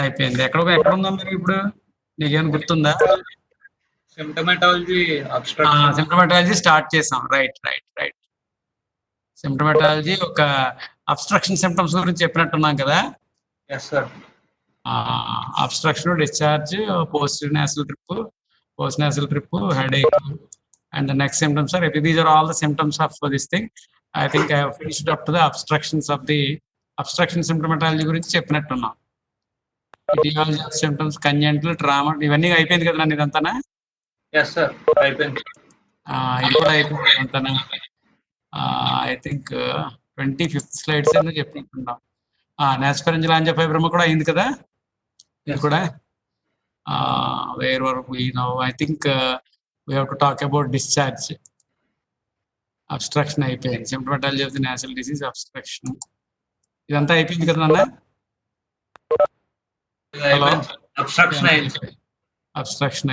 అయిపోయింది. ఎక్కడ ఉందా మరి ఇప్పుడు? నీకేమైనా గుర్తుందా? Symptomatology obstruction. సిమ్టమాటాలజీ స్టార్ట్ చేసాం. రైట్. సిమ్టమాటాలజీ ఒక అబ్స్ట్రక్షన్ సిమ్టమ్స్ గురించి చెప్పినట్టున్నాం కదా. Yes sir. Obstruction, discharge, post nasal drip, headache, and the next symptoms are these are all the symptoms of this thing. I think I have finished up to the obstruction symptomatology గురించి చెప్పినట్టున్నాం. etiology of symptoms, congenital trauma, ఇవన్నీ అయిపోయింది కదా నన్ను ఇదంతానా? Yes sir, అయిపోయింది. ఇది కూడా అయిపోయింది ఇదంతానా? I think 25th slides ఏదో చెప్పినట్టున్నాం. నాస్పరెంజియల్ యాంజియోఫైబ్రోమా కూడా అయింది కదా. ఇది కూడా where were we now? I think we have to talk about discharge. Obstruction అయిపోయింది. Symptomatology of the nasal disease, obstruction. ఇదంతా అయిపోయింది కదా నాన్న? అబ్స్ట్రక్షన్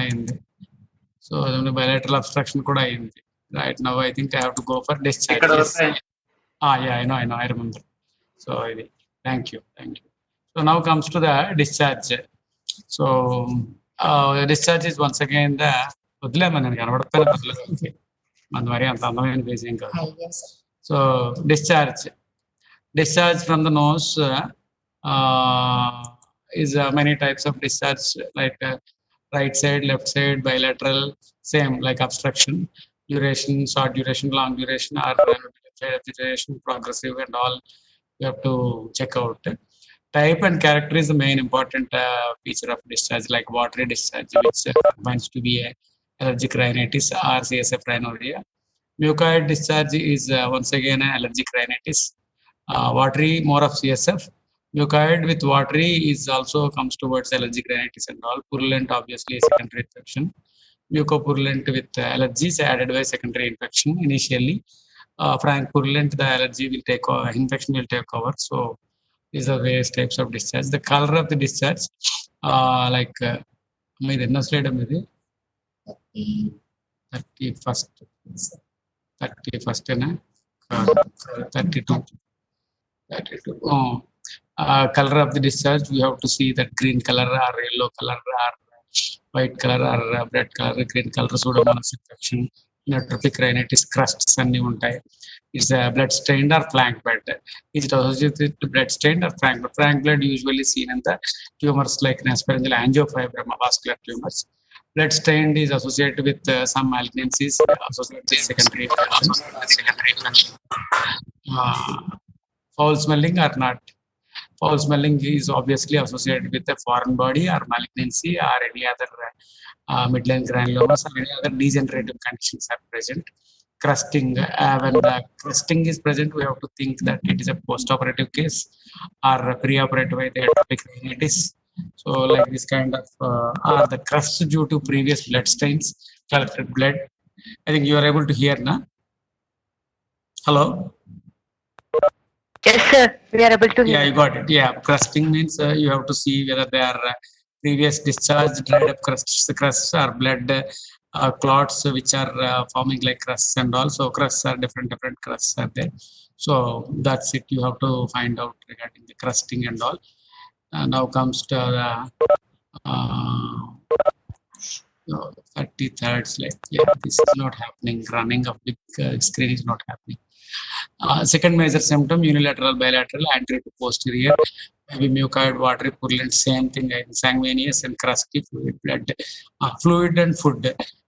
అయింది. సో bilateral obstruction కూడా అయింది. Right now I think I have to go for discharge. Yeah, I know, I remember. So thank you. So now comes to the discharge. So discharge is once again the వదిలేమని నేను కనబడతాను మన మరి అంత అందమైన face ఏం కాదు. So discharge from the nose is many types of discharge, like right side, left side, bilateral, same like obstruction, duration, short duration, long duration, or duration, progressive and all. You have to check out. Type and character is the main important feature of discharge, like watery discharge, which finds to be a allergic rhinitis or CSF rhinorrhea. Mucoid discharge is once again an allergic rhinitis. Watery, more of CSF. Mucoid with watery is also comes towards allergic rhinitis and all. Purulent, obviously, secondary infection. Mucopurulent with allergies added by secondary infection initially. Frank purulent, the allergy will take over, infection will take over. So these are various types of discharge. The color of the discharge, like meedi enna slide meedi 31st na 32. Color of the discharge, we have to see that green color or yellow color or white color or red color, green color, pseudomonas infection, neutrophic rhinitis, crusts anni untayi. It's a blood stained or flank blood. Is it associated with blood stained or frank blood? Frank blood usually seen in the tumors like nasopharyngeal angiofibroma, vascular tumors. Blood stained is associated with some malignancies associated with secondary infections. Foul smelling or not? Foul smelling is obviously associated with a foreign body or malignancy or any other midline granulomas or any other degenerative conditions are present. Crusting, when the crusting is present, we have to think that it is a post-operative case or pre-operative with atopic rhinitis. So like this kind of are the crusts due to previous blood stains, collected blood. I think you are able to hear now. Hello? Yes, sir. We are able to hear. Yeah, you got it. Yeah, crusting means you have to see whether they are previous discharge, dried up crusts or blood clots which are forming like crusts and all. So crusts are different crusts are there. So that's it. You have to find out regarding the crusting and all. Now comes to the 33rd slide. Yeah, this is not happening. Running of big screen is not happening. Second major symptom, unilateral, bilateral, anterior to posterior, maybe mucoid, watery, purulent, same thing, sanguineous and crusty fluid blood. Fluid and food.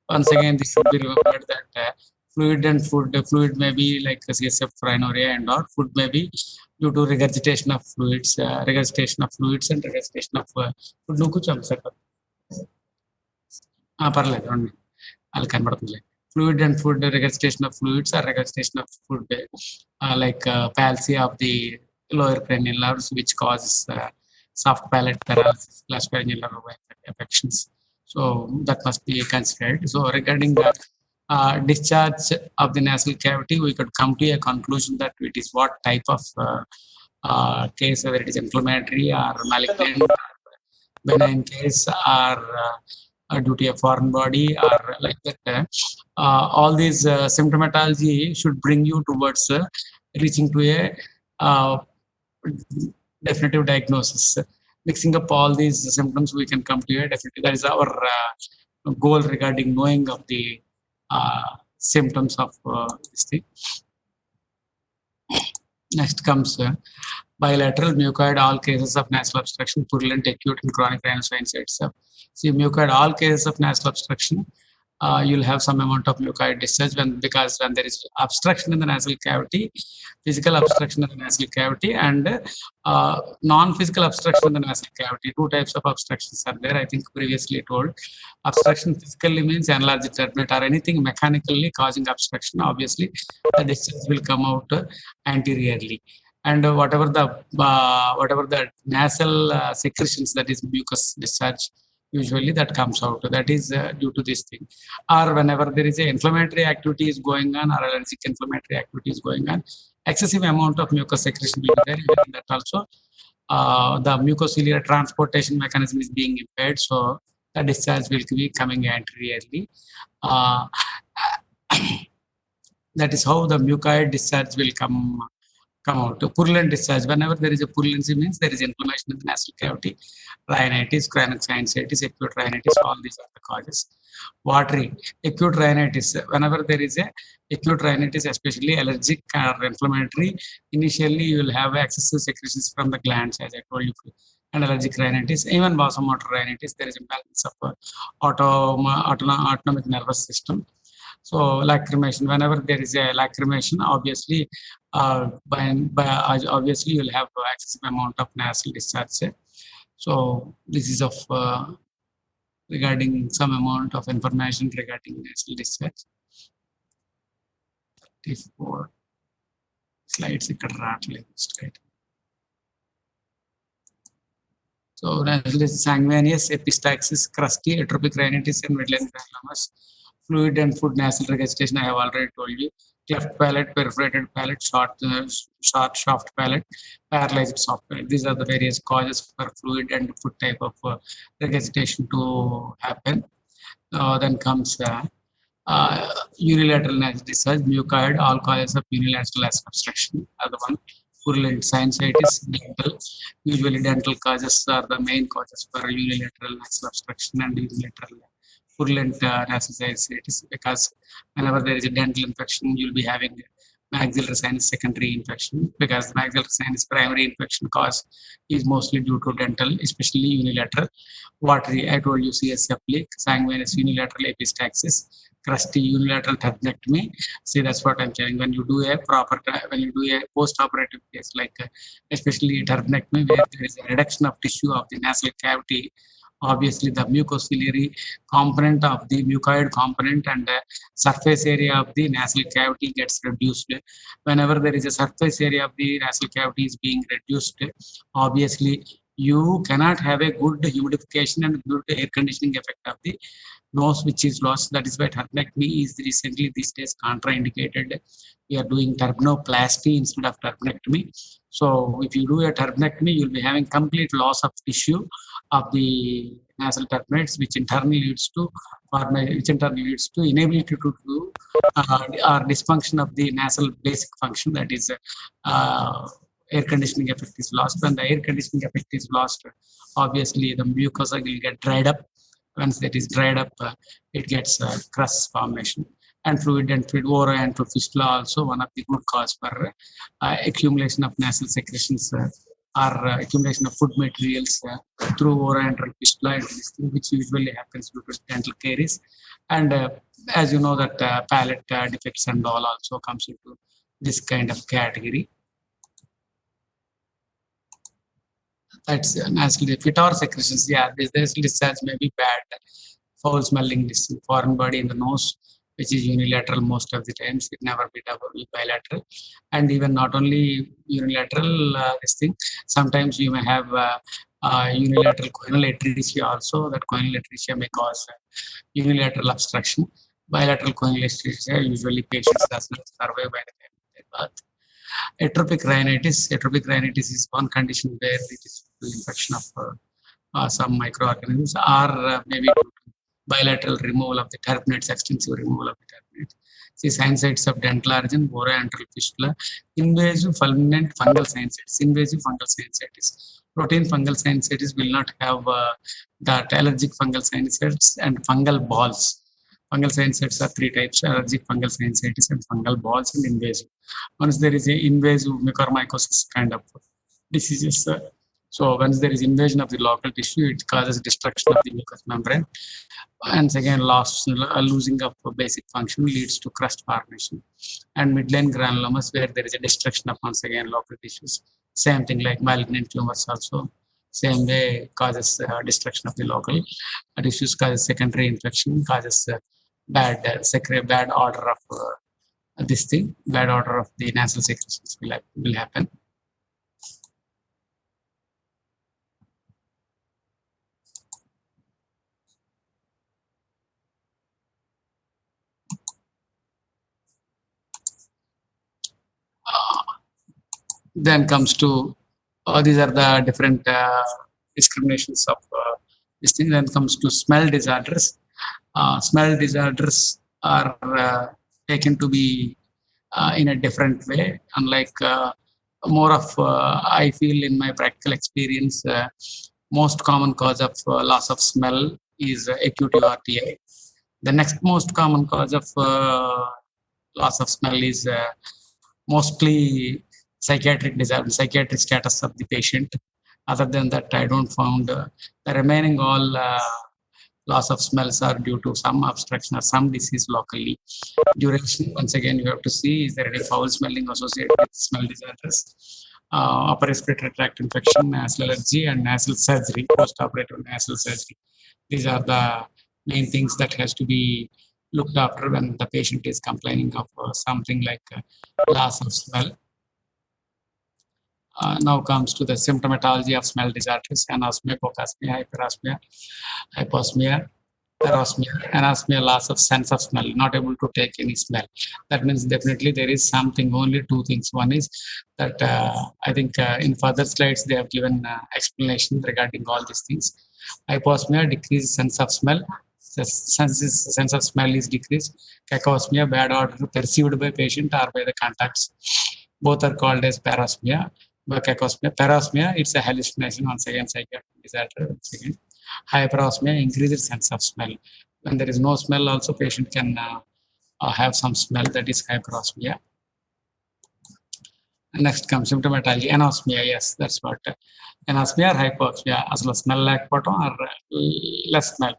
Once again, this should be remembered that fluid and food, fluid may be like CSF rhinorrhea and all, food may be due to regurgitation of fluids and regurgitation of food. నువ్వు కూర్చోండి పర్లేదు రండి వాళ్ళు కనబడుతుంది. Fluid and food, regurgitation of fluids or regurgitation of food, like palsy of the lower cranial nerves, which causes soft palate paralysis, claspharyngeal nerve affections. So that must be considered. So regarding the discharge of the nasal cavity, we could come to a conclusion that it is what type of case, whether it is inflammatory or malignant, benign case or due to a foreign body or like that. All these symptomatology should bring you towards reaching to a definitive diagnosis. mixing up all these symptoms, we can come to a definitely. That is our goal regarding knowing of the symptoms of this thing. Next comes bilateral mucoid, all cases of nasal obstruction, purulent, acute, and chronic rhinosinusitis. See, mucoid, all cases of nasal obstruction, you'll have some amount of mucoid discharge because when there is obstruction in the nasal cavity, physical obstruction in the nasal cavity, and non-physical obstruction in the nasal cavity. Two types of obstructions are there. I think previously told. Obstruction physically means enlarged turbinate or anything mechanically causing obstruction. Obviously, the discharge will come out anteriorly, and whatever the nasal secretions, that is mucus discharge, usually that comes out, that is due to this thing. Or whenever there is a inflammatory activity is going on, or allergic inflammatory activity is going on, excessive amount of mucus secretion will be there. Even that also the mucociliary transportation mechanism is being impaired, so the discharge will be coming anteriorly. uh, that is how the mucoid discharge will come out. Purulent discharge, whenever there is a purulency, means there is inflammation in the nasal cavity. Rhinitis, chronic sinusitis, acute rhinitis, all these are the causes. Watery, acute rhinitis, whenever there is a acute rhinitis, especially allergic or inflammatory, initially you will have excessive secretions from the glands, as I told you, and allergic rhinitis, even vasomotor rhinitis, there is imbalance of autonomic nervous system. So lacrimation, whenever there is a lacrimation, obviously, obviously you'll have excessive amount of nasal discharge. So this is of regarding some amount of information regarding nasal discharge. 34 slides ఇక్కడ రావట్లేదు straight. So nasal sanguineous, epistaxis, crusty, atrophic rhinitis, and Midland granulomas. Fluid and food nasal regurgitation, I have already told you. Cleft palate, perforated palate, short shaft palate, paralyzed soft palate. These are the various causes for fluid and food type of regurgitation to happen. Then comes unilateral nasal discharge, mucoid, all causes of unilateral nasal obstruction are the one. Purulent sinusitis, dental. Usually dental causes are the main causes for unilateral nasal obstruction and unilateral purulent nasal sinusitis, because whenever there is a dental infection, you'll be having maxillary sinus secondary infection, because the maxillary sinus primary infection cause is mostly due to dental, especially unilateral. Watery, I told you, CSF leak, sanguineous unilateral epistaxis, crusty unilateral turbinectomy. See, that's what I'm saying. When you do a post-operative case, like especially turbinectomy, where there is a reduction of tissue of the nasal cavity, obviously the mucociliary component of the mucoid component and surface area of the nasal cavity gets reduced. Whenever there is a surface area of the nasal cavity is being reduced, obviously you cannot have a good humidification and good air conditioning effect of the nose, which is lost. That is why turbinectomy is recently these days contraindicated. We are doing turbinoplasty instead of turbinectomy. So if you do a turbinectomy, you'll be having complete loss of tissue of the nasal turbinates, which in turn leads to inability to do or dysfunction of the nasal basic function, that is air conditioning effect is lost. When the air conditioning effect is lost, obviously the mucosa will get dried up. Once that is dried up, it gets crust formation. And fluid oroantral fistula also one of the good cause for accumulation of nasal secretions or accumulation of food materials through oroantral fistula, which usually happens due to dental caries. And as you know that palate defects and all also comes into this kind of category. That's nasal fit or secretions. Yeah, this discharge may be bad, foul smelling, foreign body in the nose, which is unilateral most of the times. It never be bilateral, and even not only unilateral. This thing, sometimes you may have unilateral choanal atresia also. That choanal atresia may cause unilateral obstruction. Bilateral choanal atresia, usually patients does not survive by the time of their birth. Atrophic rhinitis is one condition where it is infection of some microorganisms, or maybe due to bilateral removal of the turbinates, extensive removal of the turbinates. See, sinusitis of dental origin, boroantral fistula, invasive fulminant fungal sinusitis, invasive fungal sinusitis. Routine fungal sinusitis will not have that allergic fungal sinusitis and fungal balls. Fungal sinusitis are three types: allergic fungal sinusitis and fungal balls and invasive. Once there is a invasive mucormycosis kind of diseases, so once there is invasion of the local tissue, it causes destruction of the mucous membrane. And again, loss, losing of basic function leads to crust formation. And midline granulomas, where there is a destruction of once again local tissues. Same thing like malignant tumors also. Same way causes destruction of the local tissues, causes secondary infection, causes bad order of this thing, bad order of the nasal secretions will happen. Then comes to these are the different discriminations of this thing. Then comes to smell disorders. Smell disorders are taken to be in a different way, unlike more of I feel in my practical experience, most common cause of loss of smell is acute URTI. The next most common cause of loss of smell is mostly psychiatric status of the patient. Other than that, I don't found the remaining all loss of smells are due to some obstruction or some disease locally. Duration, once again, you have to see is there any foul smelling associated with smell disorders, upper respiratory tract infection, nasal allergy, and nasal surgery, post-operative nasal surgery. These are the main things that has to be looked after when the patient is complaining of something like loss of smell. Now comes to the symptomatology of smell disorders: anosmia, hyperosmia, hyposmia, parosmia. Anosmia, loss of sense of smell, not able to take any smell. That means definitely there is something, only two things. One is that I think in further slides they have given explanation regarding all these things. Hyposmia, decreased sense of smell. The sense of smell is decreased. Cacosmia, bad odor perceived by patient or by the contacts. Both are called as parosmia. Cacosmia, parosmia, it's a hallucination. Once again, psychiatric disorder. Once again, hyperosmia, increased sense of smell. When there is no smell, also patient can have some smell. That is hyperosmia. Next comes symptomatology, anosmia. Yes, that's what. Anosmia or hypoxia, అసలు smell లేకపోవడం or less smell,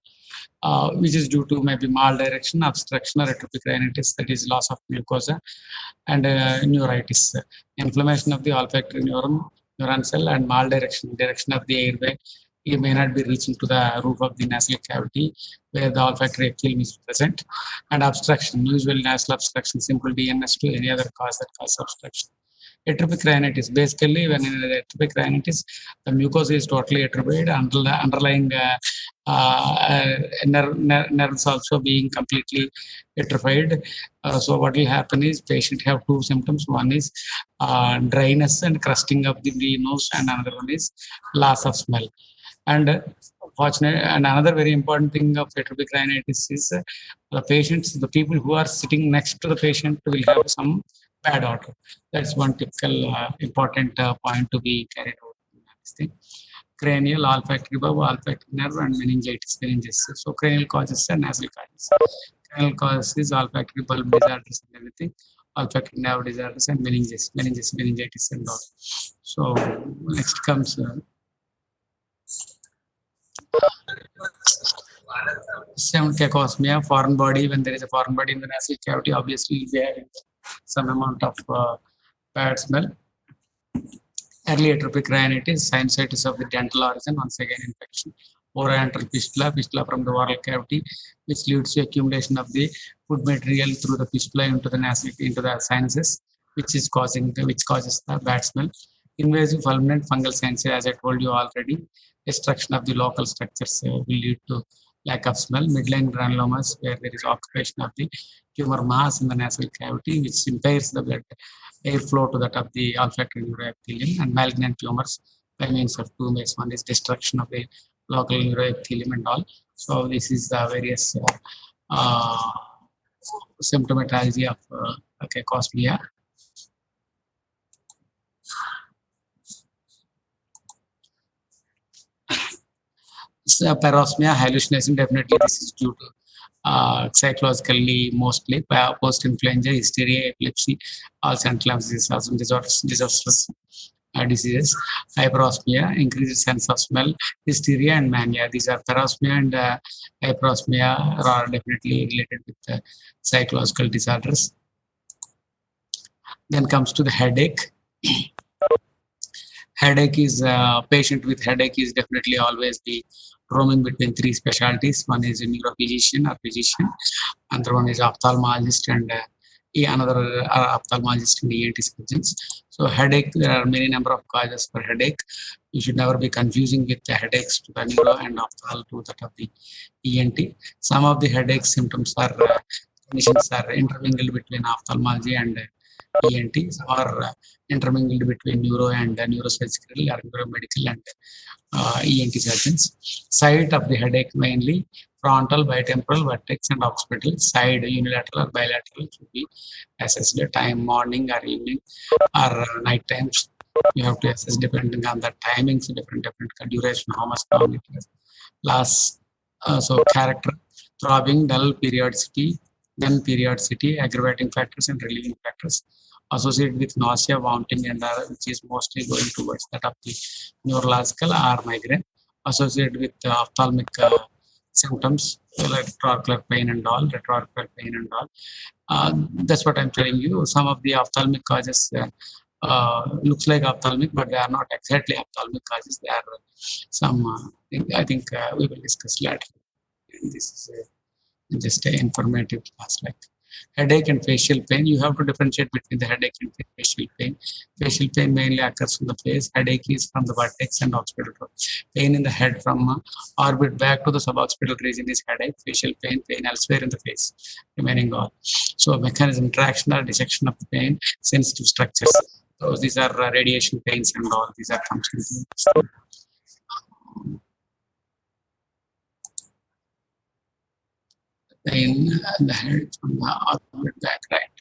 which is due to maybe maldirection, obstruction, or atopic rhinitis, that is loss of mucosa, and neuritis, inflammation of the olfactory neuron cell, and maldirection, direction of the airway. You may not be reaching to the roof of the nasal cavity where the olfactory epithelium is present, and obstruction, usually nasal obstruction, simple DNS to any other cause that causes obstruction. Atopic rhinitis, basically when in atopic rhinitis, the mucosa is totally atrophied, underlying nerves also being completely atrophied. So what will happen is patient have two symptoms. One is dryness and crusting of the nose, and another one is loss of smell. And and another very important thing of atopic rhinitis is the patients, the people who are sitting next to the patient will have some bad odor. That's one typical important point to be carried out in this thing. Cranial, olfactory bulb, olfactory nerve, and meningitis. So cranial causes and nasal causes. Cranial causes is olfactory bulb disorders and everything, olfactory nerve disorders, and meningitis, and all. So next comes cacosmia, foreign body. When there is a foreign body in the nasal cavity, obviously you'll be having some amount of bad smell. Early atopic rhinitis, sinusitis of the dental origin, once again infection. Oral fistula from the oral cavity, which leads to accumulation of the food material through the fistula into the nasal, into the sinuses, which causes the bad smell. Invasive fulminant fungal sinuses, as I told you already, destruction of the local structures will lead to lack of smell. Midline granulomas, where there is occupation of the tumor mass in the nasal cavity, which impairs the blood airflow to that of the olfactory neuroepithelium. And malignant tumors by means of two ways. One is destruction of the local neuroepithelium and all. So this is the various symptomatology of cosmia. So, parosmia, hallucination, definitely this is due to psychologically mostly post-influenza, hysteria, epilepsy, all central nervous disorders, diseases. Hyperosmia, increased sense of smell, hysteria, and mania. These are parosmia and hyperosmia are definitely related with psychological disorders. Then comes to the headache. Headache is patient with headache is definitely always be roaming between three specialties. One is a neurophysician or physician, another one is ophthalmologist, and another ophthalmologist and ENT surgeons. So headache, there are many number of causes for headache. You should never be confusing with the headaches to the neuro and ophthal to that of the ENT. Some of the headache symptoms are conditions are intermingled between ophthalmology and ENTs or intermingled between neuro and neurosurgical or neuromedical and ENT surgeons. Site of the headache mainly frontal, bitemporal, vertex, and occipital. Side unilateral or bilateral should be assessed at time morning or evening or night times. You have to assess depending on the timings, different duration, how much long it lasts. So character, throbbing, dull, periodicity, then periodicity, aggravating factors and relieving factors associated with nausea, vomiting, and which is mostly going towards that of the neurological or migraine, associated with ophthalmic symptoms like retroauricular pain and all, retroauricular pain and all. That's what I'm telling you. Some of the ophthalmic causes looks like ophthalmic, but they are not exactly ophthalmic causes. They are some. I think we will discuss later. And this is just an informative class. Like headache and facial pain, you have to differentiate between the headache and facial pain. Facial pain mainly occurs from the face. Headache is from the vertex and occipital. Pain in the head from orbit back to the suboccipital region is headache. Facial pain, pain elsewhere in the face, remaining all. So mechanism, traction or dissection of the pain, sensitive structures. So these are radiation pains and all. These are functional pain in the head from the orbit back, right?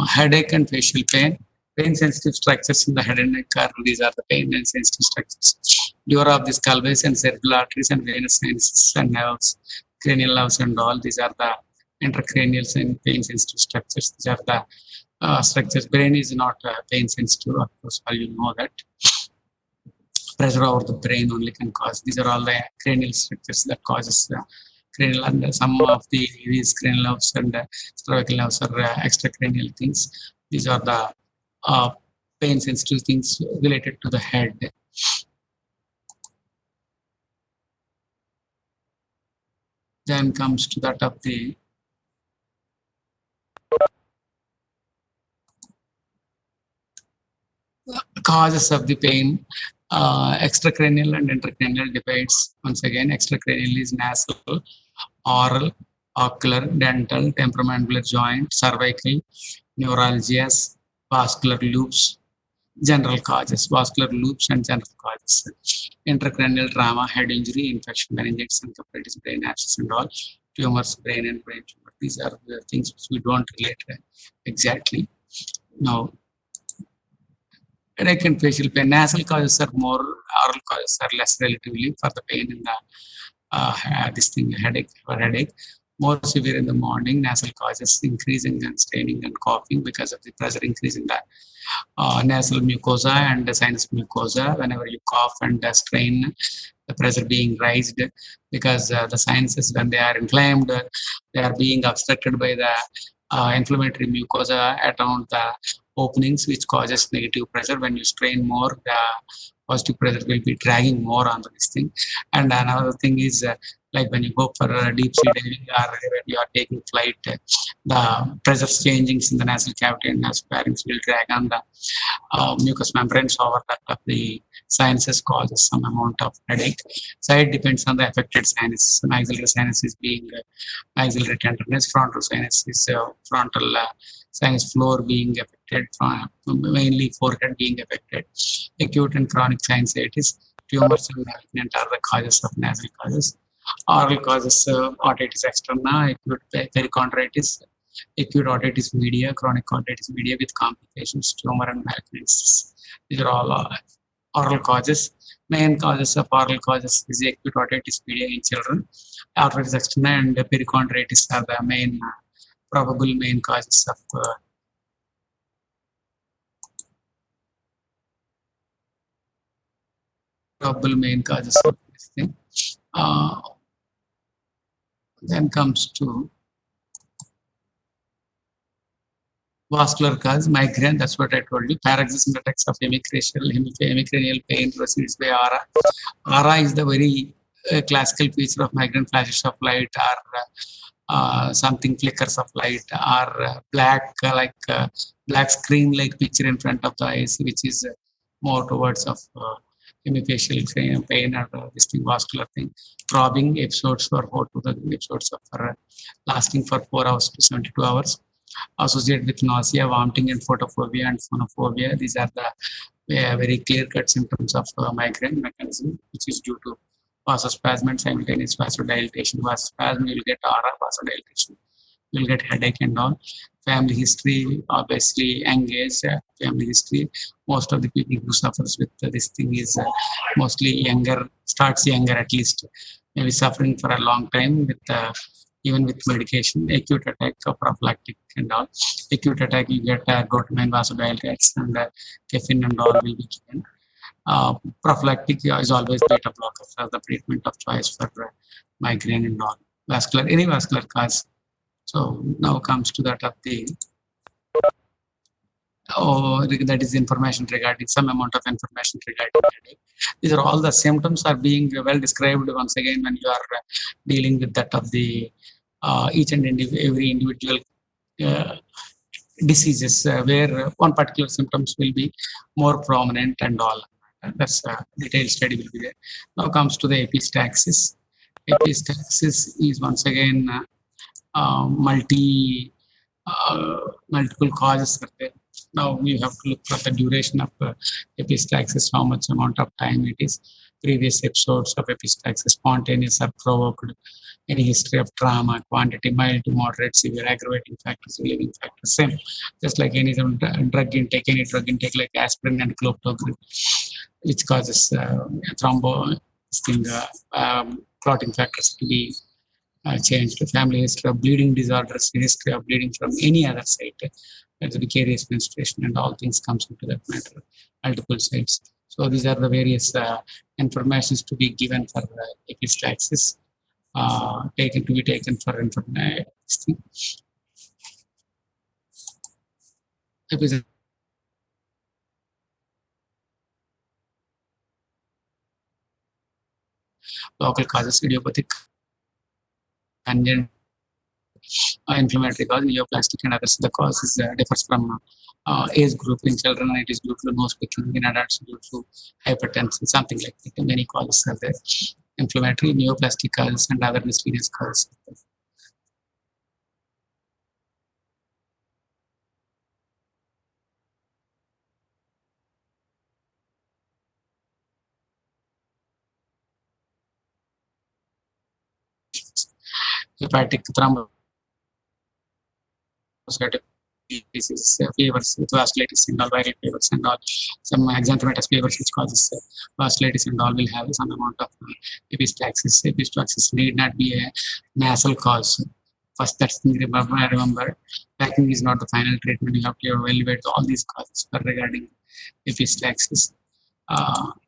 Headache and facial pain. Pain sensitive structures in the head and neck are these are the pain and sensitive structures. Dura of the skull base and cerebral arteries and venous sinuses and nerves, cranial nerves and all. These are the intracranial and pain sensitive structures. These are the structures. Brain is not pain sensitive, of course, all you know that. Pressure over the brain only can cause. These are all the cranial structures that causes cranial and some of these cranial nerves and cervical nerves are extracranial things. These are the uh, pain sensitive things related to the head. Then comes to that of the causes of the pain. Extracranial and intracranial divides. Once again, extracranial is nasal, oral, ocular, dental, temporomandibular joint, cervical, neuralgias, vascular loops, general causes, vascular loops and general causes. Intracranial trauma, head injury, infection, meningitis, encephalitis, brain abscess and all, tumors, brain and brain tumor. These are the things which we don't relate exactly. Now, headache and facial pain, nasal causes are more, oral causes are less relatively for the pain in the this thing, headache or headache. More severe in the morning, nasal causes increasing and straining and coughing because of the pressure increase in the nasal mucosa and the sinus mucosa. Whenever you cough and strain, the pressure being raised because the sinuses, when they are inflamed, they are being obstructed by the inflammatory mucosa around the openings, which causes negative pressure. When you strain more, the positive pressure will be dragging more onto this thing. And another thing is like when you go for deep sea diving or when you are taking flight, the pressure changings in the nasal cavity and nasal pharynx will drag on the mucous membranes over that of the sinuses, causes some amount of headache. So it depends on the affected sinus. Maxillary sinus is being maxillary tenderness, frontal sinus is frontal sinus floor being affected, mainly forehead being affected. Acute and chronic sinusitis, tumors and malignant are the causes of nasal causes. Oral causes otitis externa, acute perichondritis, acute otitis media, chronic otitis media with complications, tumor and malignancies. These are all oral causes. Main causes of oral causes is acute otitis media in children. Otitis externa and perichondritis are the main probable main causes of probable main causes of this thing. Uh, then comes to vascular cause, migraine, that's what I told you. Paroxysmal attacks of hemicranial pain proceeds by aura. Aura is the very classical feature of migraine, flashes of light or something flickers of light or black black screen like picture in front of the eyes, which is more towards of hemifacial pain or this thing, vascular thing. Throbbing episodes for 4 to the episodes of lasting for 4 hours to 72 hours, associated with nausea, vomiting, and photophobia and phonophobia. These are the very clear-cut symptoms of migraine mechanism, which is due to vasospasm and simultaneous vasodilation. Vasospasm, you'll get aura, vasodilation, you'll get headache and all. Family history, obviously engaged family history. Most of the people who suffers with this thing is mostly younger, starts younger at least, maybe suffering for a long time with even with medication, acute attack, prophylactic and all. Acute attack, you get dopamine vasodilators and caffeine and all will be given. Prophylactic is always beta blocker for the treatment of choice for migraine and all. Vascular, any vascular cause. So now comes to that of the that is information regarding some amount of information regarding headache. These are all the symptoms are being well described once again when you are dealing with that of the each and every individual uh, diseases where one particular symptoms will be more prominent and all. That's a detailed study will be there. Now comes to the epistaxis. Epistaxis is once again multi multiple causes are there. Now we have to look for the duration of epistaxis, how much amount of time it is, previous episodes of epistaxis, spontaneous or provoked, any history of trauma, quantity, mild to moderate, severe, aggravating factors, relieving factors, same. Just like any drug intake, any drug intake like aspirin and clopidogrel, which causes thrombo, thing, clotting factors to be changed. Family history of bleeding disorders, history of bleeding from any other site, like the vicarious menstruation and all things comes into that matter, multiple sites. So these are the various informations to be given for epistaxis, taken to be taken for information. Local causes, idiopathic, congenital, inflammatory cause, neoplastic and others. The cause is differs from age group. In children, it is due to nose picking. In adults, due to hypertension, something like that. Many causes are there. Inflammatory, neoplastic causes, and other mysterious causes. Hepatic thrombocytic disease, fevers with vasculitis and all, viral fevers and all, some xanthomatous fevers which causes vasculitis and all will have some amount of epistaxis. Epistaxis need not be a nasal cause. First, that's thing remember. Packing is not the final treatment. You have to evaluate all these causes for regarding epistaxis.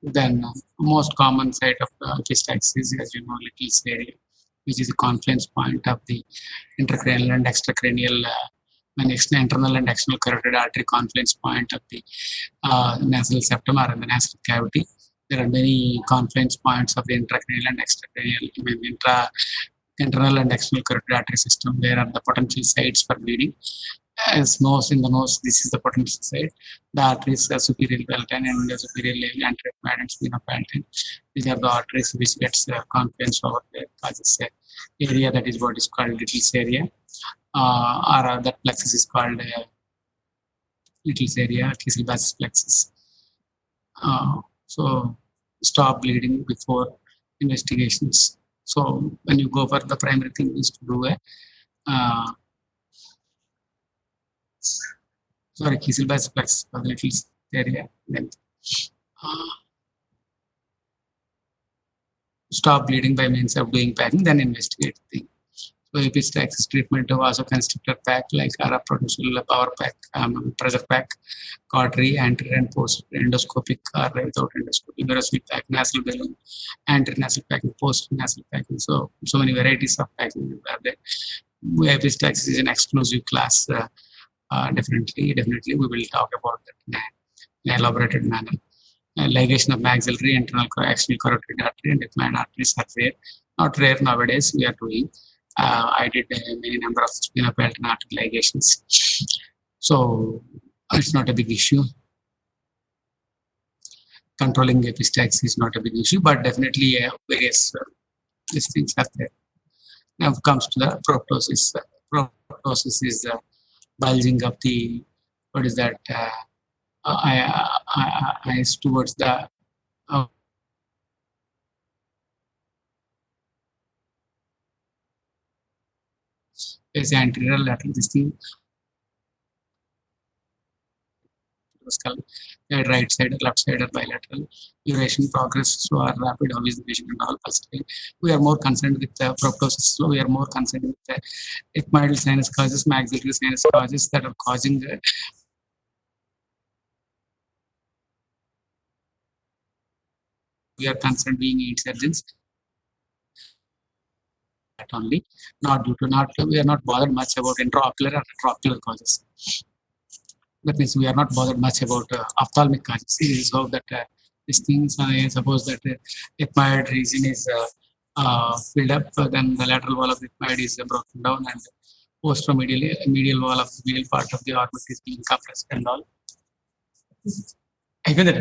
Then most common site of epistaxis, as you know, little area, which is a confluence point of the intracranial and extracranial internal and external carotid artery confluence point of the nasal septum or in the nasal cavity. There are many confluence points of the intracranial and extracranial, I mean, internal and external carotid artery system. Where are the potential sites for bleeding? As nose, in the nose, this is the potential site. The arteries are superior palatine and the superior anterior quadrant and sphenopalatine. These are the arteries which gets confluence over there, causes area that is what is called Little's area, or that plexus is called Little's area, Kiesel basis plexus. So stop bleeding before investigations. So when you go for the primary thing is to do a uh, sorry, Kiesel flex a little area. Then uh, stop bleeding by means of doing packing, then investigate the thing. So epistaxis treatment of vasoconstrictor pack like araprodosal power pack, pressure pack, cautery, anterior and post endoscopic or without endoscopic, uroscopic pack, nasal balloon, anterior nasal packing, post nasal packing. So many varieties of packing are there. Epistaxis is an exclusive class. Definitely, we will talk about that in an elaborated manner. Ligation of maxillary, internal external carotid artery, and ethmoid arteries are rare. Not rare nowadays. We are doing. I did many number of spinopelvic artery ligations, so it's not a big issue. Controlling epistaxis is not a big issue, but definitely various these things are there. Now comes to the proptosis. Proptosis is bulging of the what is that? Eyes towards the uh, is anterior lateral this thing to the skull, right side, left side, or bilateral. Duration, progress, slow or rapid, how is the patient and all possible. We are more concerned with the proptosis. So we are more concerned with the ethmoidal sinus causes, maxillary sinus causes that are causing the we are concerned being eight surgeons that only, not due to not we are not bothered much about intraocular or retroocular causes. That means we are not bothered much about ophthalmic causes. This is how that these things. I suppose that ethmoid region is filled up, then the lateral wall of the ethmoid is broken down, and posteromedial medial wall of the medial part of the orbit is being compressed and all. I feel that